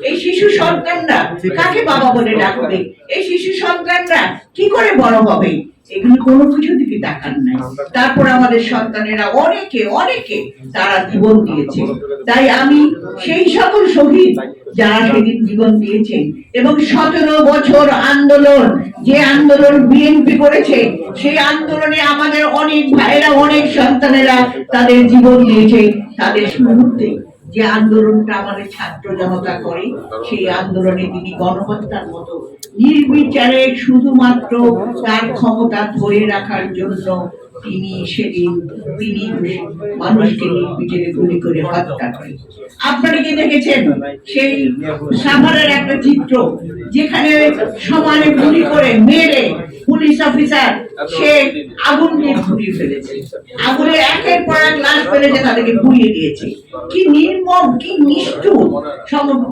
এই শিশু সন্তানরা কাকে বাবা বলে ডাকবে, এই শিশু সন্তানরা কি করে বড় হবে, এগুলো কোনো কিছু দিকে তাকান নাই। তারপর আমাদের সন্তানেরা অনেকে অনেকে তারা জীবন দিয়েছে। তাই আমি সেই সকল শহীদ যারা সেদিন জীবন দিয়েছে এবং 17 বছর আন্দোলন, যে আন্দোলন বিএনপি করেছে, সেই আন্দোলনে আমাদের অনেক ভাইরা অনেক সন্তানেরা তাদের জীবন দিয়েছে। তাদের মুহূর্তে যে আন্দোলনটা আমাদের ছাত্র জনতা করে, সেই আন্দোলনে তিনি গণহত্যার মতো নির্বিচারে শুধুমাত্র তার ক্ষমতা ধরে রাখার জন্য তিনি সেদিন তিনি মানুষকে নির্বিচারে গুলি করে হত্যা করে। আপনারা কি দেখেছেন সেই সাভারের একটা চিত্র, যেখানে সমানে গুলি করে মেরে পুলিশ অফিসার সে আগুন দিয়ে পুড়িয়ে ফেলেছে, আগুনে একের পর এক লাশ ফেলেছে, তাদেরকে পুড়িয়ে দিয়েছে। কি নির্মম, কি নিষ্ঠুর।